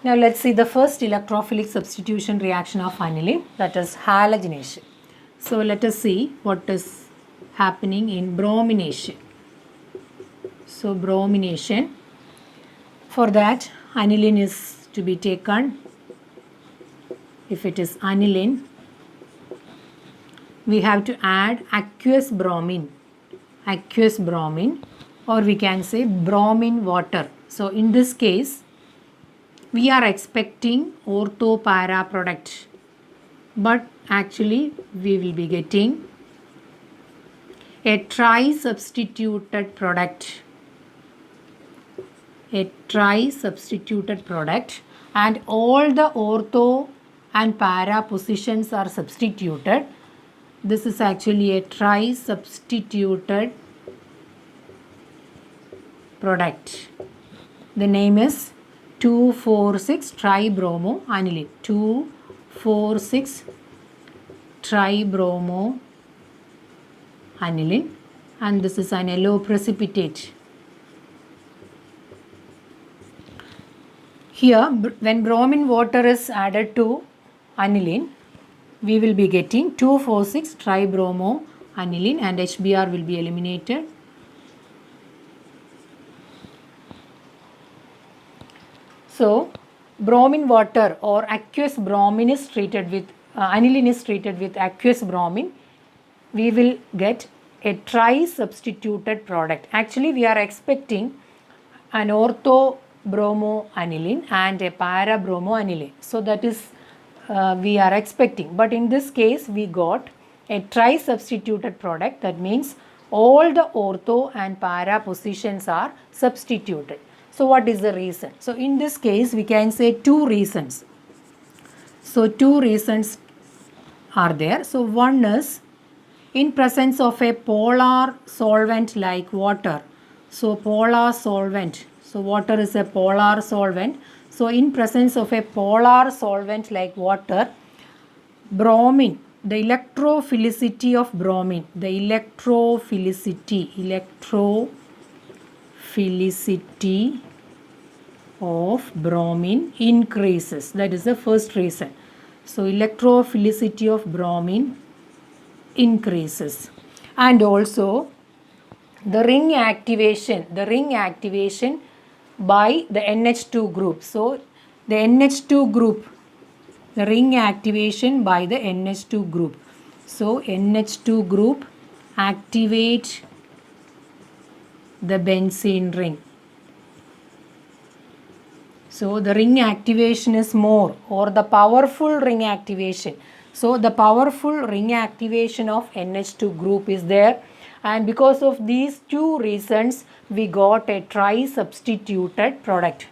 Now let's see the first electrophilic substitution reaction of aniline, that is halogenation. So let us see what is happening in bromination. So bromination, for that aniline is to be taken. If it is aniline, we have to add aqueous bromine, or we can say bromine water. So in this case, we are expecting ortho para product, but actually we will be getting a tri-substituted product, and all the ortho and para positions are substituted. This is actually a tri-substituted product. The name is 2,4,6 tribromoaniline. 2,4,6 tribromoaniline, and this is an yellow precipitate. Here, when bromine water is added to aniline, we will be getting 2,4,6 tribromoaniline, and HBr will be eliminated. So, bromine water or aqueous bromine is treated with, aniline is treated with aqueous bromine. We will get a tri-substituted product. Actually, we are expecting an ortho-bromoaniline and a para-bromoaniline. So, that is we are expecting. But in this case, we got a tri-substituted product. That means all the ortho and para positions are substituted. So what is the reason? So in this case, we can say two reasons. So two reasons are there. So one is in presence of a polar solvent like water. So polar solvent. So water is a polar solvent. So in presence of a polar solvent like water, bromine, the electrophilicity of bromine, of bromine increases. That is the first reason. So electrophilicity of bromine increases, and also the ring activation by the NH2 group. So the NH2 group, the ring activation by the NH2 group. So NH2 group activate the benzene ring. So the ring activation is more, or the powerful ring activation. So the powerful ring activation of NH2 group is there, and because of these two reasons, we got a tri-substituted product.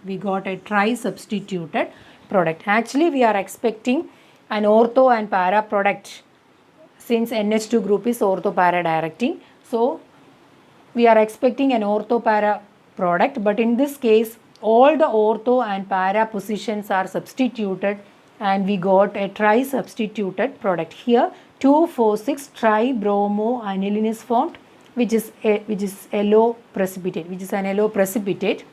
Actually, we are expecting an ortho and para product, since NH2 group is ortho para directing. So we are expecting an ortho para product, but in this case, all the ortho and para positions are substituted, and we got a tri-substituted product. Here 2,4,6 tribromoaniline is formed, which is yellow precipitate,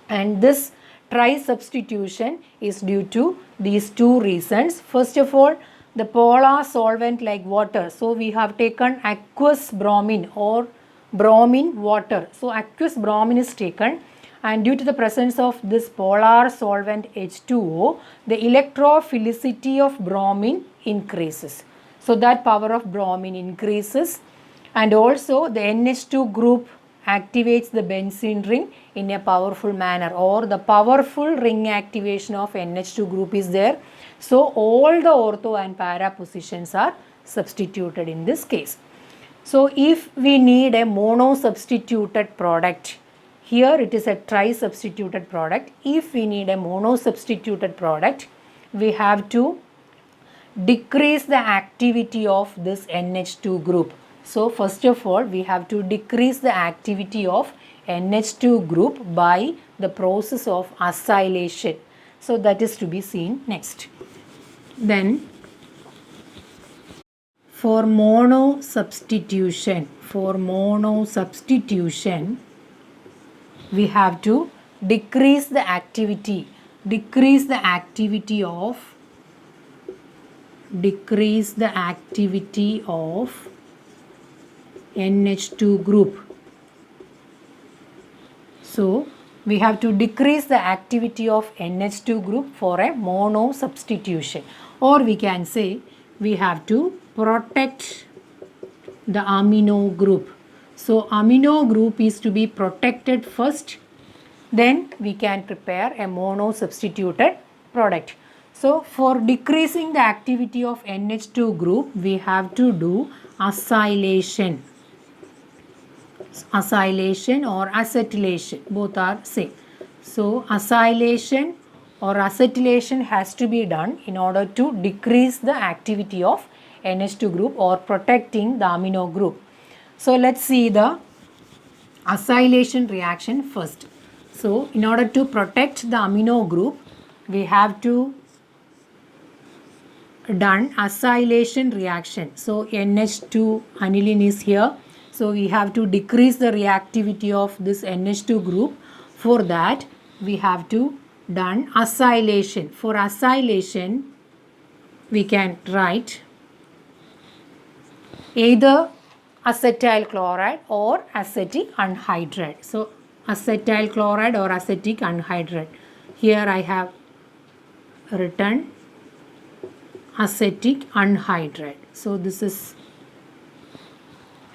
and this tri-substitution is due to these two reasons. First of all, the polar solvent like water. So we have taken aqueous bromine or bromine water. So aqueous bromine is taken, and due to the presence of this polar solvent H2O, the electrophilicity of bromine increases. So that power of bromine increases, and also the NH2 group activates the benzene ring in a powerful manner, or the powerful ring activation of NH2 group is there. So all the ortho and para positions are substituted in this case. So if we need a mono-substituted product, here it is a tri-substituted product. If we need a mono-substituted product, we have to decrease the activity of this NH2 group. So first of all, we have to decrease the activity of NH2 group by the process of acylation. So that is to be seen next. Then for mono substitution, we have to decrease the activity decrease the activity of NH2 group. So we have to decrease the activity of NH2 group for a mono substitution, or we can say we have to protect the amino group. So amino group is to be protected first, then we can prepare a mono substituted product. So for decreasing the activity of NH2 group, we have to do acylation. Acylation or acetylation, both are same. So acylation or acetylation has to be done in order to decrease the activity of NH2 group or protecting the amino group. So let's see the acylation reaction first. So in order to protect the amino group, we have to done acylation reaction. So NH2 aniline is here. So we have to decrease the reactivity of this NH2 group. For that we have to done acylation. For acylation we can write either acetyl chloride or acetic anhydride. So acetyl chloride or acetic anhydride. Here I have written acetic anhydride. So this is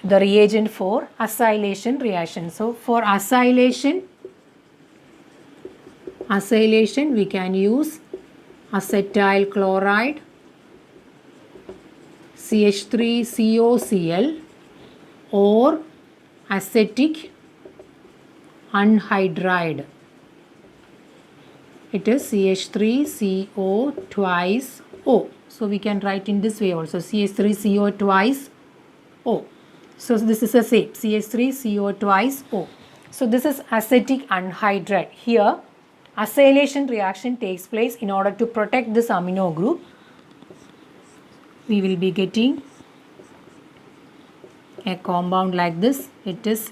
the reagent for acylation reaction. So for acylation we can use acetyl chloride, CH3COCl, or acetic anhydride. It is CH3CO twice O. So we can write in this way also, CH3CO twice O. So this is the same, CH3CO twice O. So this is acetic anhydride. Here acylation reaction takes place in order to protect this amino group. We will be getting a compound like this. It is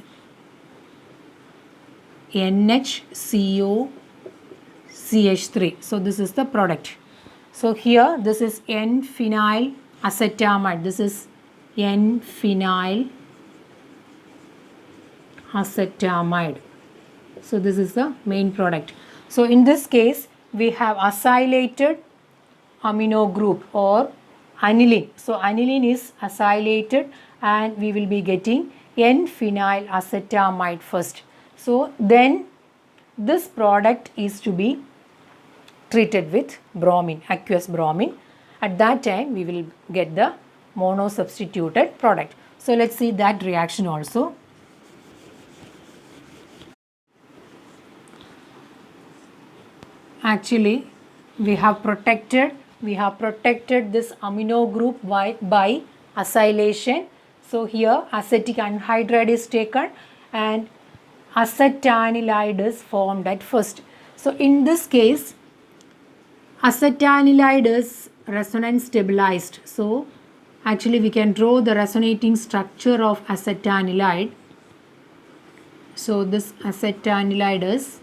NHCOCH3. So this is the product. So here this is N-phenyl acetamide. This is N-phenyl acetamide. So this is the main product. So in this case we have acylated amino group or aniline. So aniline is acylated and we will be getting N-phenyl acetamide first. So then this product is to be treated with bromine, aqueous bromine. At that time we will get the mono substituted product. So let's see that reaction also. Actually we have protected this amino group by acylation. So here acetic anhydride is taken and acetanilide is formed at first. So in this case acetanilide is resonance stabilized. So actually we can draw the resonating structure of acetanilide. So this acetanilide is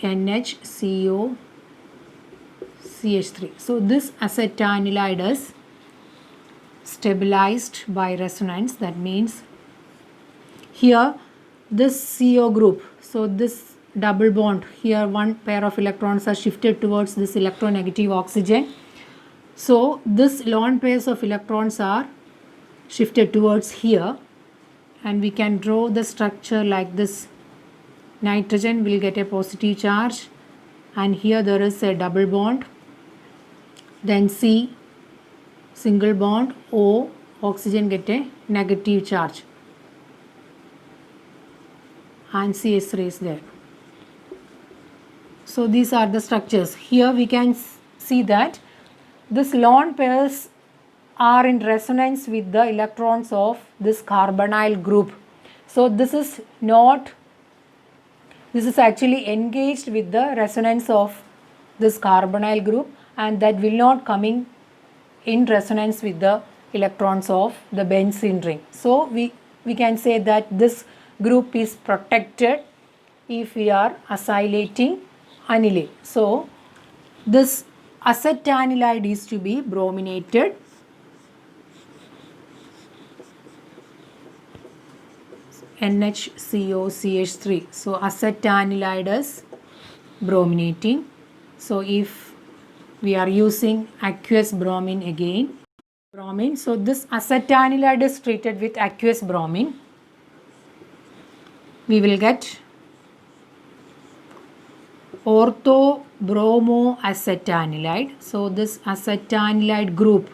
NHCOCH3. So this acetanilide is stabilized by resonance. That means here this CO group, so this double bond, here one pair of electrons are shifted towards this electronegative oxygen. So this lone pairs of electrons are shifted towards here and we can draw the structure like this. Nitrogen will get a positive charge and here there is a double bond, then C single bond, O, oxygen get a negative charge and CH3 is there. So these are the structures. Here we can see that this lone pairs are in resonance with the electrons of this carbonyl group. So this is actually engaged with the resonance of this carbonyl group and that will not coming in resonance with the electrons of the benzene ring. So we can say that this group is protected if we are acylating aniline. So this acetanilide is to be brominated. NHCOCH3. So acetanilide is brominating. So if we are using aqueous bromine again, bromine. So this acetanilide is treated with aqueous bromine. We will get orthobromoacetanilide. So this acetanilide group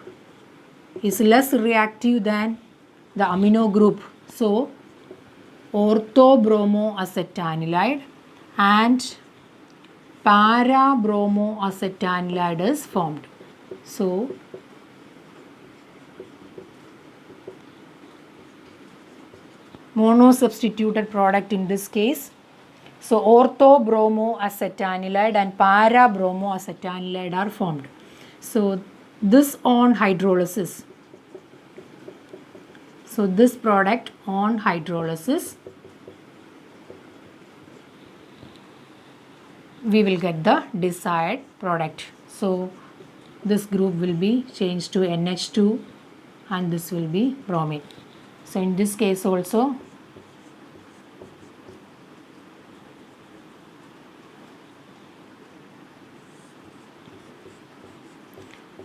is less reactive than the amino group. So orthobromoacetanilide and parabromoacetanilide is formed. So monosubstituted product in this case. So orthobromoacetanilide and parabromoacetanilide are formed. So this on hydrolysis. So this product on hydrolysis, we will get the desired product. So this group will be changed to NH2 and this will be bromine. So in this case also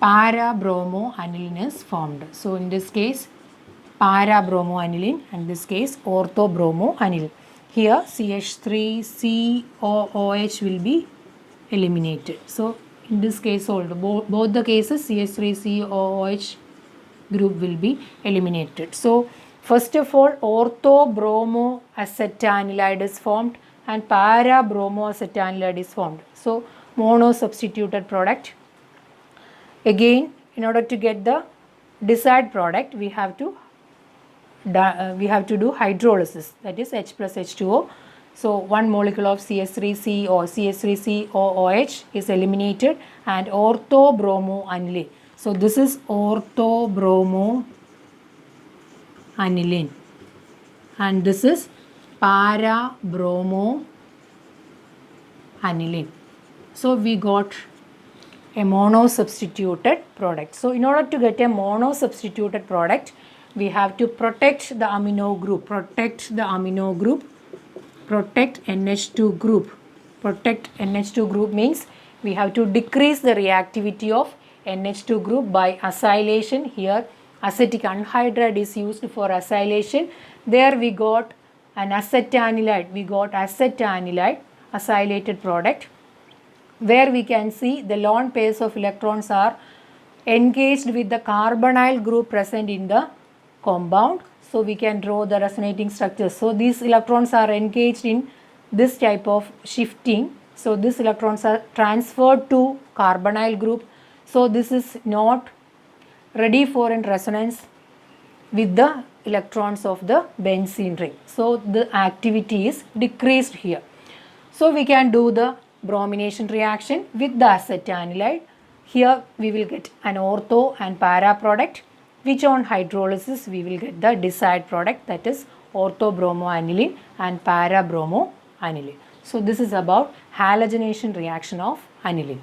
parabromoaniline is formed. So in this case parabromoaniline and this case orthobromoaniline. Here CH3COOH will be eliminated. So in this case also both the cases CH3COOH group will be eliminated. So first of all orthobromoacetanilide is formed and parabromoacetanilide is formed. So monosubstituted product. Again, in order to get the desired product, we have to do hydrolysis, that is H plus H2O. So one molecule of CH3COOH is eliminated and orthobromoaniline. So this is orthobromoaniline and this is parabromoaniline. So we got a monosubstituted product. So in order to get a monosubstituted product, we have to protect the amino group, protect NH2 group. Protect NH2 group means we have to decrease the reactivity of NH2 group by acylation. Here acetic anhydride is used for acylation. There we got an acetanilide, acylated product, where we can see the lone pairs of electrons are engaged with the carbonyl group present in the compound. So we can draw the resonating structure. So these electrons are engaged in this type of shifting. So these electrons are transferred to carbonyl group. So this is not ready for in resonance with the electrons of the benzene ring. So the activity is decreased here. So we can do the bromination reaction with the acetanilide. Here we will get an ortho and para product, which on hydrolysis we will get the desired product, that is orthobromoaniline and parabromoaniline. So this is about halogenation reaction of aniline.